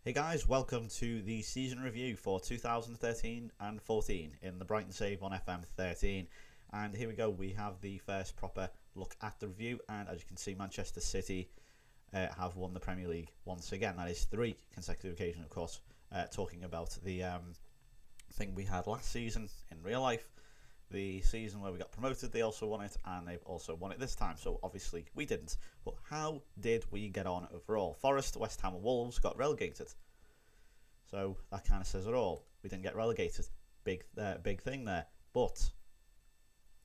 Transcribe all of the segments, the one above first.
Hey guys, welcome to the season review for 2013 and 14 in the Brighton Save on FM 13. And here we go, we have the first proper look at the review. And as you can see, Manchester City have won the Premier League once again. That is 3 consecutive occasions, of course, talking about the thing we had last season in real life. The season where we got promoted, they also won it, and they've also won it this time, so obviously we didn't. But how did we get on overall? Forest, West Ham and Wolves got relegated. So that kind of says it all. We didn't get relegated. Big thing there. But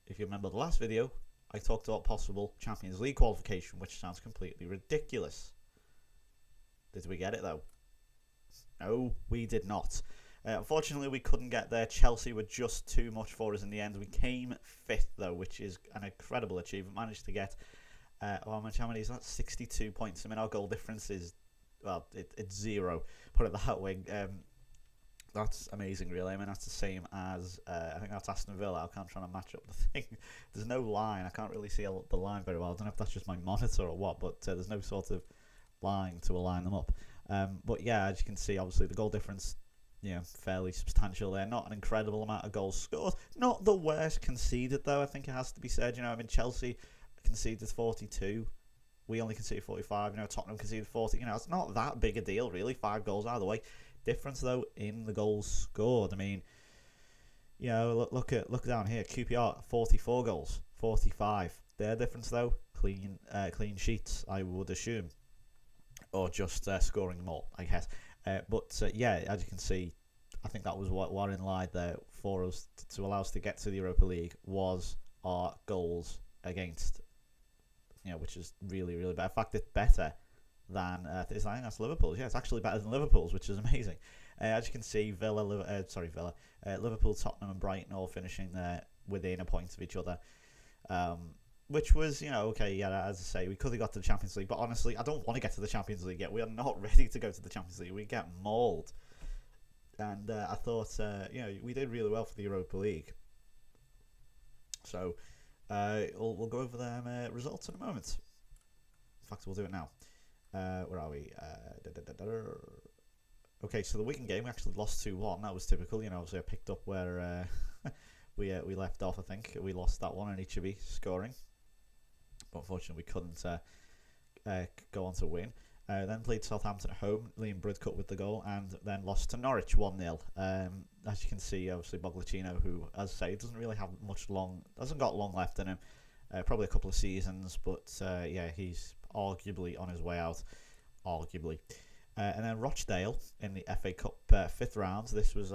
if you remember the last video, I talked about possible Champions League qualification, which sounds completely ridiculous. Did we get it though? No, we did not. Unfortunately, we couldn't get there. Chelsea were just too much for us in the end. We came 5th, though, which is an incredible achievement. Managed to get, how many is that? 62 points. I mean, our goal difference is, well, it's 0. Put it that way. That's amazing, really. I mean, that's the same as, I think that's Aston Villa. I'm trying to match up the thing. There's no line. I can't really see the line very well. I don't know if that's just my monitor or what, but there's no sort of line to align them up. But yeah, as you can see, obviously, the goal difference, fairly substantial there. Not an incredible amount of goals scored. Not the worst conceded, though, I think it has to be said. I mean, Chelsea conceded 42. We only conceded 45. Tottenham conceded 40. It's not that big a deal, really. 5 goals out of the way. Difference, though, in the goals scored. I mean, look down here. QPR, 44 goals, 45. Their difference, though, clean sheets, I would assume. Or just scoring more, I guess. But as you can see, I think that was what in line there for us to allow us to get to the Europa League was our goals against, which is really, really bad. In fact, it's better than, I think that's Liverpool's. Yeah, it's actually better than Liverpool's, which is amazing. As you can see, Liverpool, Tottenham and Brighton all finishing there within a point of each other. Which was, okay, yeah, as I say, we could have got to the Champions League, but honestly, I don't want to get to the Champions League yet. We are not ready to go to the Champions League. We get mauled. And I thought, we did really well for the Europa League. So, we'll go over them results in a moment. In fact, we'll do it now. Where are we? Okay, so the weekend game, we actually lost 2-1. That was typical. Obviously I picked up where we left off, I think. We lost that one, and Ichibi scoring. But unfortunately, we couldn't go on to win. Then played Southampton at home. Liam Bridcut with the goal, and then lost to Norwich 1-0. As you can see, obviously Boglacino, who, as I say, doesn't really have hasn't got long left in him. Probably a couple of seasons, but he's arguably on his way out. Arguably. And then Rochdale in the FA Cup 5th round. This was,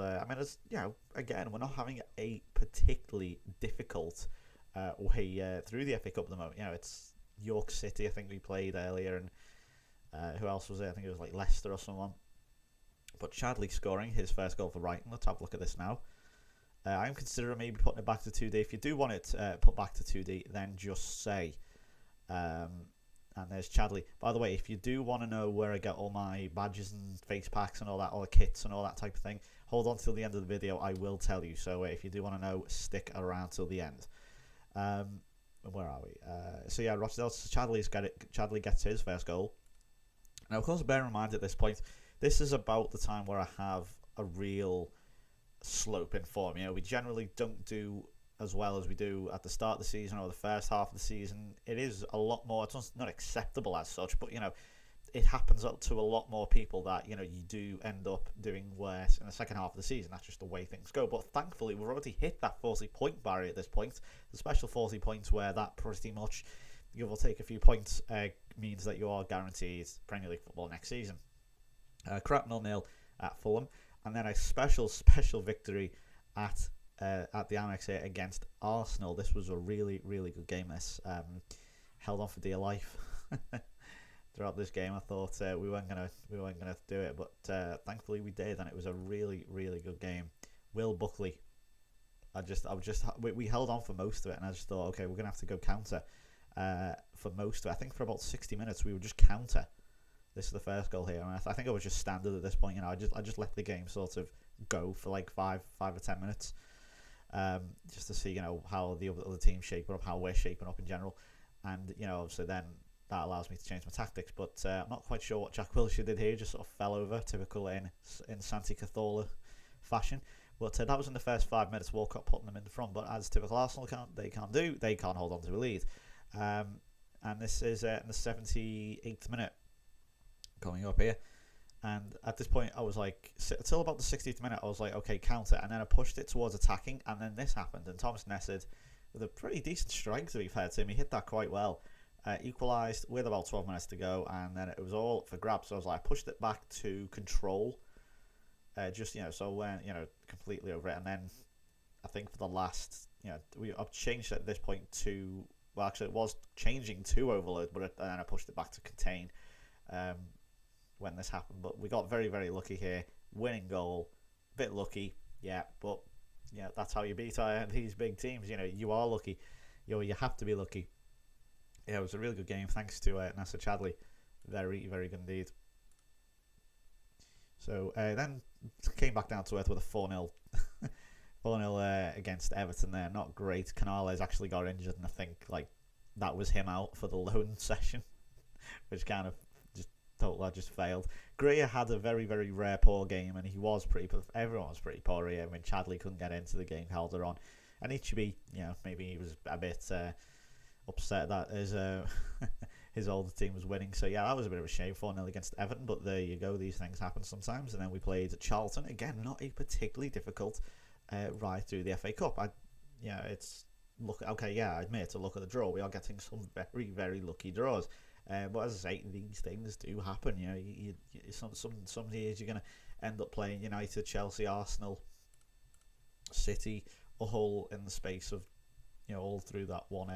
again, we're not having a particularly difficult way through the FA Cup at the moment. It's York City, I think we played earlier, and who else was there? I think it was like Leicester or someone. But Chadley scoring his first goal for Brighton. Let's have a look at this now. I'm considering maybe putting it back to 2D. If you do want it put back to 2D, then just say. And there's Chadley. By the way, if you do want to know where I get all my badges and face packs and all that, all the kits and all that type of thing, hold on till the end of the video. I will tell you. So if you do want to know, stick around till the end. Where are we? Rochdale. Chadley gets his first goal. Now, of course, bear in mind at this point, this is about the time where I have a real slope in form. We generally don't do as well as we do at the start of the season or the first half of the season. It is a lot more, it's not acceptable as such, but it happens up to a lot more people that you do end up doing worse in the second half of the season. That's just the way things go. But thankfully we've already hit that 40-point barrier at this point. The special 40 points where that pretty much give or take a few points means that you are guaranteed Premier League football next season. Crap 0-0 at Fulham, and then a special victory at the Amex here against Arsenal. This was a really, really good game. This held on for dear life throughout this game. I thought we weren't gonna do it, but thankfully we did, and it was a really, really good game. Will Buckley, we held on for most of it, and I just thought, okay, we're gonna have to go counter for most of it. I think for about 60 minutes we would just counter. This is the first goal here, and I think it was just standard at this point. I just let the game sort of go for like 5 or 10 minutes. Just to see, how the other teams shaping up, how we're shaping up in general. And, obviously then that allows me to change my tactics. But I'm not quite sure what Jack Wilshere did here. Just sort of fell over, typical in Santi Cazorla fashion. But that was in the first 5 minutes. Walcott putting them in the front. But as typical Arsenal they can't hold on to a lead. And this is in the 78th minute coming up here. And at this point, I was like, until about the 60th minute, I was like, okay, counter. And then I pushed it towards attacking, and then this happened. And Thomas Nessed, with a pretty decent strike, to be fair to him, he hit that quite well. Equalised with about 12 minutes to go, and then it was all up for grabs. So I was like, I pushed it back to control. So when, completely over it. And then I think for the last, I've changed at this point to, well, actually, it was changing to overload, but then I pushed it back to contain. When this happened, but we got very, very lucky here. Winning goal, bit lucky, but that's how you beat these big teams. You are lucky. You have to be lucky. It was a really good game, thanks to Nacer Chadli. Very, very good indeed. So then came back down to earth with a 4-0 4-0 against Everton there. Not great. Canales actually got injured, and I think that was him out for the loan session, which kind of just failed. Greer had a very, very rare poor game, and he was everyone was pretty poor here. I mean, Chadli couldn't get into the game, held her on, and Ichibi, maybe he was a bit upset that his older team was winning. So that was a bit of a shame. 4-0 against Everton, but there you go. These things happen sometimes. And then we played Charlton again. Not a particularly difficult ride through the FA Cup. I admit, to look at the draw, we are getting some very, very lucky draws. But as I say, these things do happen. Some years you're going to end up playing United, Chelsea, Arsenal, City, all in the space of all through that one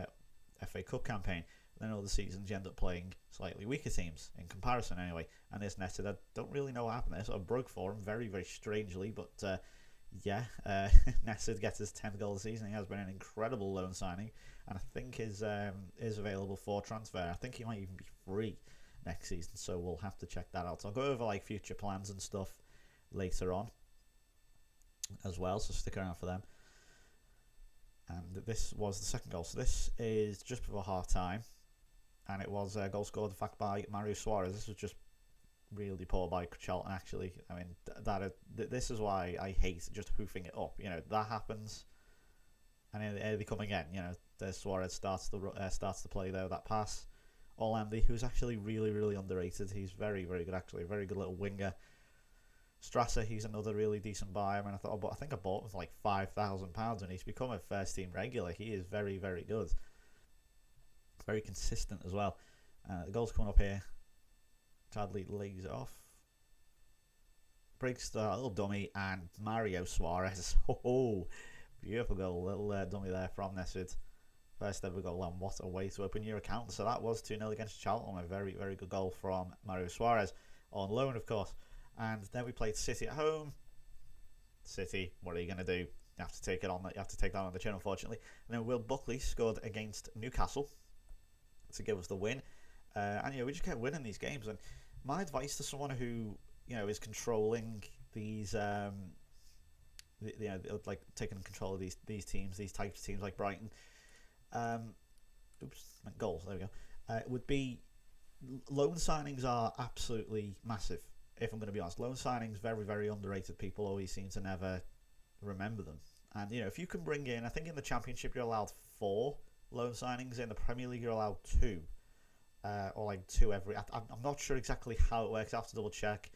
FA Cup campaign. Then other seasons you end up playing slightly weaker teams in comparison anyway. And this Nessed, I don't really know what happened there. Sort of broke for him very, very strangely, but Nessed gets his 10th goal of the season. He has been an incredible loan signing, and I think is available for transfer. I think he might even be free next season, so we'll have to check that out. So I'll go over future plans and stuff later on as well, so stick around for them. And this was the second goal. So this is just before half time, and it was a goal scored, in fact, by Mario Suarez. This was just really poor by Charlton, actually. I mean, this is why I hate just hoofing it up. That happens, and here they come again. The Suarez starts to play though. That pass, Orlandi, who's actually really, really underrated. He's very, very good, actually. Very good little winger. Strasser, he's another really decent buy. I mean, I think I bought him for like £5,000, and he's become a first team regular. He is very, very good. Very consistent as well. The goal's coming up here. Chadli lays it off. Breaks the little dummy, and Mario Suarez. Oh, beautiful goal. Little dummy there from Nessed. First ever goal, and what a way to open your account. So that was 2-0 against Charlton. A very, very good goal from Mario Suarez. On loan, of course. And then we played City at home. City, what are you going to do? You have to take it on. You have to take that on the chin, unfortunately. And then Will Buckley scored against Newcastle to give us the win. And we just kept winning these games. And my advice to someone who is controlling these, taking control of these teams, these types of teams like Brighton, goals. There we go. Would be loan signings are absolutely massive. If I'm going to be honest, loan signings very, very underrated. People always seem to never remember them. And if you can bring in, I think in the Championship you're allowed 4 loan signings. In the Premier League you're allowed 2. Or 2 every. I'm not sure exactly how it works. I have to double check.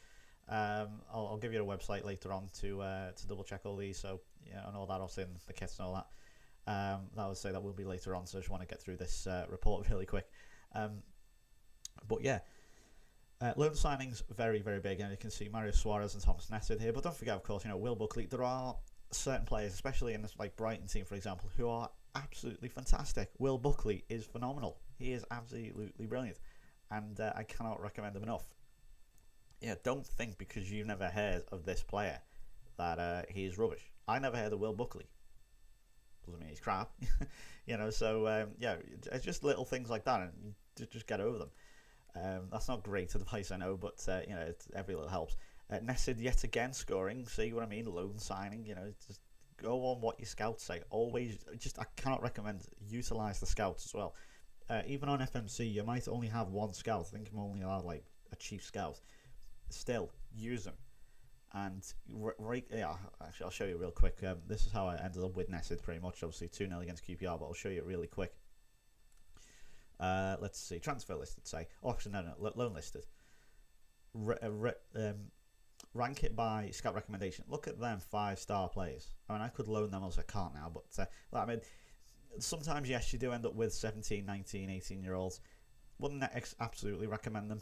I'll give you a website later on to double check all these. So and all that, also in the kits and all that. That would say that will be later on. So I just want to get through this report really quick. Loan signings very, very big, and you can see Mario Suarez and Thomas Nessed here. But don't forget, of course, Will Buckley. There are certain players, especially in this Brighton team, for example, who are absolutely fantastic. Will Buckley is phenomenal. He is absolutely brilliant, and I cannot recommend him enough. Don't think because you've never heard of this player that he is rubbish. I never heard of Will Buckley. Doesn't mean he's crap, So it's just little things like that, and you just get over them. That's not great advice, I know, but every little helps. Nessed yet again scoring. See what I mean? Loan signing. Just go on what your scouts say. Always, I cannot recommend utilize the scouts as well. even on FMC, you might only have one scout. I think I'm only allowed like a chief scout. Still, use them. And right, yeah, actually, I'll show you real quick. This is how I ended up with Nested, pretty much. Obviously, 2-0 against QPR, but I'll show you it really quick. Let's see, transfer listed, say. Oh, actually, no, loan listed. Rank it by scout recommendation. Look at them 5-star players. I mean, I could loan them, as I can't now, but I mean, sometimes, yes, you do end up with 17, 19, 18-year-olds. Wouldn't absolutely recommend them.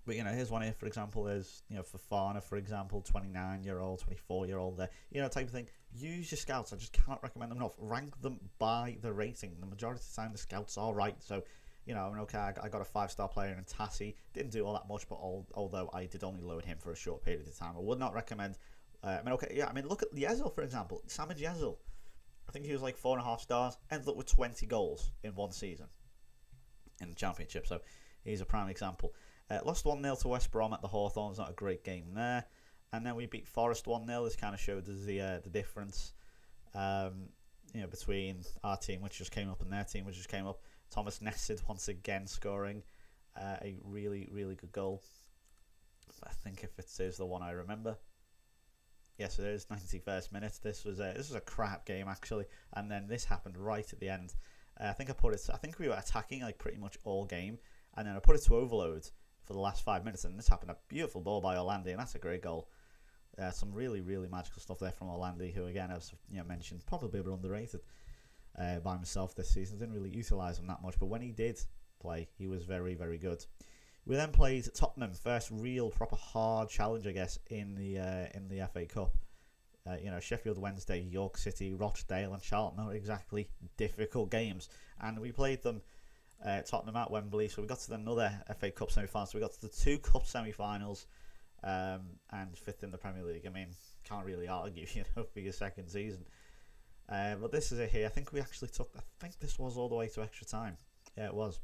But, here's one here, for example, is, Fafana, for example, 29-year-old, 24-year-old there, type of thing. Use your scouts. I just cannot recommend them enough. Rank them by the rating. The majority of the time, the scouts are right. So, okay, I got a 5-star player in Tassie. Didn't do all that much, but although I did only load him for a short period of time, I would not recommend. Look at Yezel, for example. Samuel Yezel. I think he was like 4.5 stars. Ended up with 20 goals in one season in the Championship. So, he's a prime example. Lost 1-0 to West Brom at the Hawthorns. Not a great game there. And then we beat Forest 1-0. This kind of showed us the difference between our team, which just came up, and their team, which just came up. Thomas Nested once again scoring a really, really good goal. I think if it is the one I remember. Yes, it is. 91st minute. This was a crap game, actually. And then this happened right at the end. I think we were attacking like pretty much all game. And then I put it to overload for the last 5 minutes, and this happened. A beautiful ball by Orlandi, and that's a great goal. Some really, really magical stuff there from Orlandi, who again, as mentioned, probably a bit underrated by myself this season. Didn't really utilise him that much, but when he did play, he was very, very good. We then played Tottenham, first real proper hard challenge, I guess, in the FA Cup. Sheffield Wednesday, York City, Rochdale, and Charlton. Not exactly difficult games, and we played them. Tottenham at Wembley, so we got to another FA Cup semi-final. So we got to the 2 cup semi-finals and 5th in the Premier League. I mean, can't really argue, for your second season. But this is it here. I think we actually I think this was all the way to extra time. Yeah, it was.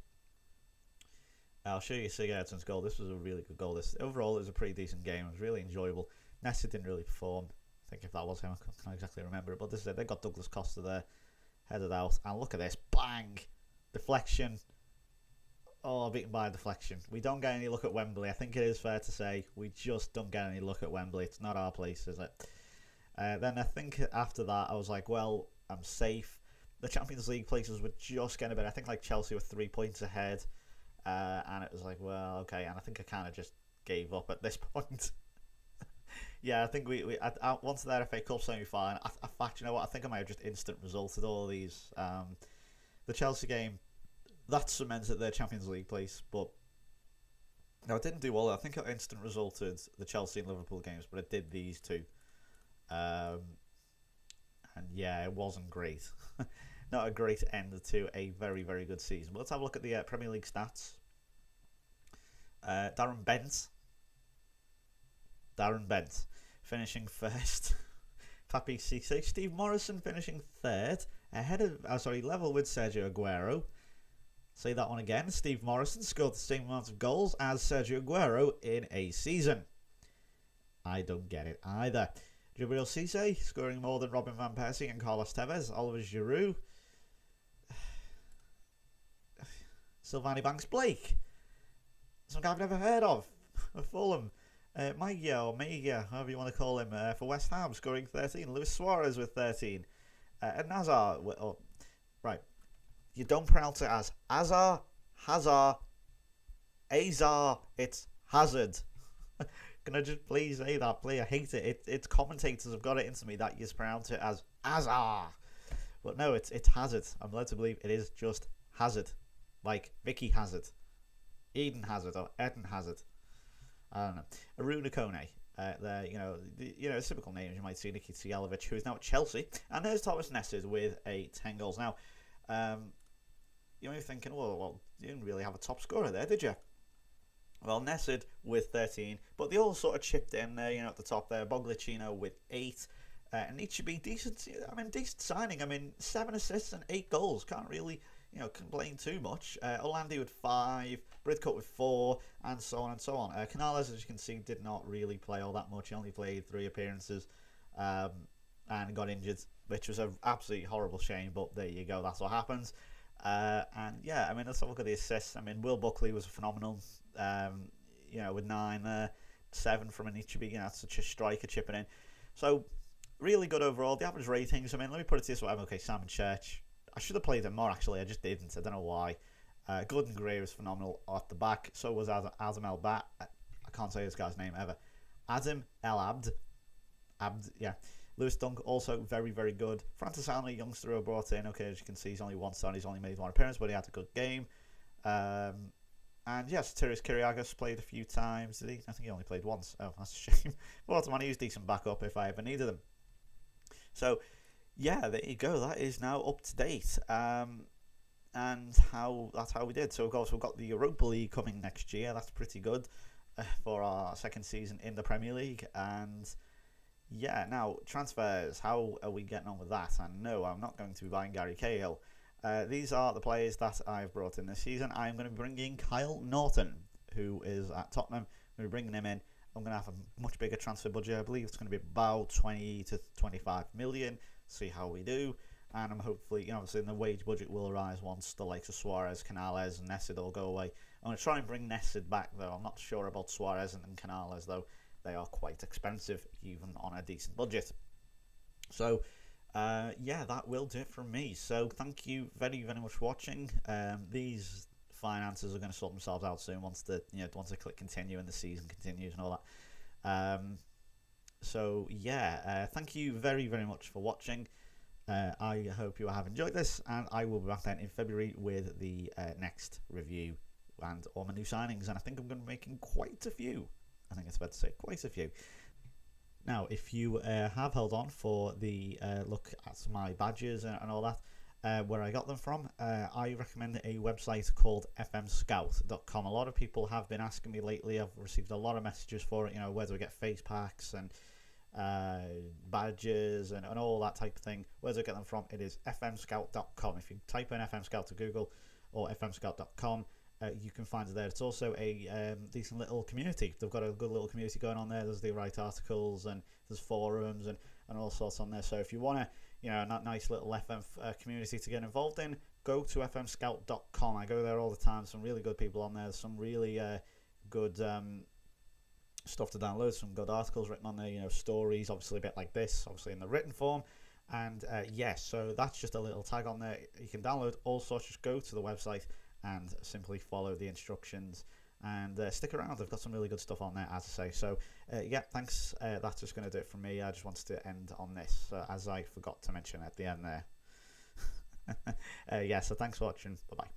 I'll show you Sigurdsson's goal. This was a really good goal. Overall, it was a pretty decent game. It was really enjoyable. Nested didn't really perform. I think if that was him, I can't exactly remember it. But this is it. They got Douglas Costa there, headed out. And look at this. Bang! Deflection. Oh, beaten by a deflection. We don't get any look at Wembley. I think it is fair to say we just don't get any look at Wembley. It's not our place, is it? Then I think after that, I was like, well, I'm safe. The Champions League places were just getting a bit. I think like Chelsea were 3 points ahead. And it was like, well, okay. And I think I kind of just gave up at this point. Yeah, I think we once that FA Cup semi-final, in fact, you know what? I think I might have just instant resulted all these. The Chelsea game, that cemented their Champions League place, but no, it didn't do all that. I think it instant resulted the Chelsea and Liverpool games, but it did these two. And yeah, it wasn't great. Not a great end to a very, very good season. But let's have a look at the Premier League stats. Darren Bent finishing first. Papi Cisse. Steve Morrison finishing third. Level with Sergio Aguero. Say that one again. Steve Morrison scored the same amount of goals as Sergio Aguero in a season. I don't get it either. Gabriel Cisse scoring more than Robin Van Persie and Carlos Tevez. Oliver Giroud. Sylvani Banks-Blake. Some guy I've never heard of. Fulham. Maigia, however you want to call him, for West Ham, scoring 13. Luis Suarez with 13. And Hazard. Right. You don't pronounce it as Hazard, Azar. It's Hazard. Can I just please say that, please? I hate it. It's commentators have got it into me that you pronounce it as Hazard. But no, it's Hazard. I'm led to believe it is just Hazard. Like Vicky Hazard. Eden Hazard or Eden Hazard. I don't know. Aruna Kone. Typical names you might see. Nikita Jalovic, who is now at Chelsea. And there's Thomas Nested with 10 goals. Now, you're thinking, well, you didn't really have a top scorer there, did you? Well, Nested with 13, but they all sort of chipped in there, at the top there. Boglicino with 8. And it should be decent. Decent signing. 7 assists and 8 goals. Can't really, complain too much. Orlandi with 5, Bridcut with 4, and so on and so on. Canales, as you can see, did not really play all that much. He only played 3 appearances and got injured, which was an absolutely horrible shame, but there you go. That's what happens. And yeah, I mean, let's have a look at the assists. I mean, Will Buckley was phenomenal. With 9 there, 7 from Anichebe. That's such a striker chipping in. So really good overall. The average ratings. I mean, let me put it this way. Okay, Simon Church. I should have played him more actually. I just didn't. I don't know why. Gordon Gray was phenomenal at the back. So was Adam El Bat. I can't say this guy's name ever. Adam El yeah. Lewis Dunk also very, very good. Francis Allen, youngster who brought in. Okay, as you can see, he's only one star. He's only made one appearance, but he had a good game. And yes, Tyrus Kiriakis played a few times. Did he? I think he only played once. Oh, that's a shame. But he was decent backup if I ever needed him. So yeah, there you go. That is now up to date. And that's how we did. So of course we've got the Europa League coming next year. That's pretty good for our second season in the Premier League. And yeah, now transfers. How are we getting on with that? And no, I'm not going to be buying Gary Cahill. These are the players that I've brought in this season. I'm going to be bringing Kyle Norton, who is at Tottenham. I'm going to be bringing him in. I'm going to have a much bigger transfer budget. I believe it's going to be about 20 to 25 million. See how we do. And I'm hopefully, obviously, the wage budget will rise once the likes of Suarez, Canales, and Nessid all go away. I'm going to try and bring Nessid back, though. I'm not sure about Suarez and Canales, though. They are quite expensive, even on a decent budget. So, yeah, that will do it from me. So, thank you very, very much for watching. These finances are going to sort themselves out soon once I click continue and the season continues and all that. So, yeah, thank you very, very much for watching. I hope you have enjoyed this, and I will be back then in February with the next review and all my new signings. And I think I'm going to be making quite a few. I think it's fair to say quite a few. Now, if you have held on for the look at my badges and all that, where I got them from, I recommend a website called fmscout.com. A lot of people have been asking me lately. I've received a lot of messages for it, where do I get face packs and badges and all that type of thing. Where do I get them from? It is fmscout.com. If you type in fmscout to Google or fmscout.com, you can find it there. It's also a decent little community. They've got a good little community going on there. They write articles and there's forums and all sorts on there. So if you want a nice little FM community to get involved in, go to fmscout.com. I go there all the time. Some really good people on there. There's some really good stuff to download. Some good articles written on there. Stories, obviously a bit like this, obviously in the written form. And yes, so that's just a little tag on there. You can download all sorts. Just go to the website and simply follow the instructions and stick around. I've got some really good stuff on there, as I say. So yeah, thanks. That's just going to do it from me. I just wanted to end on this, as I forgot to mention at the end there. Yeah, so thanks for watching. Bye bye.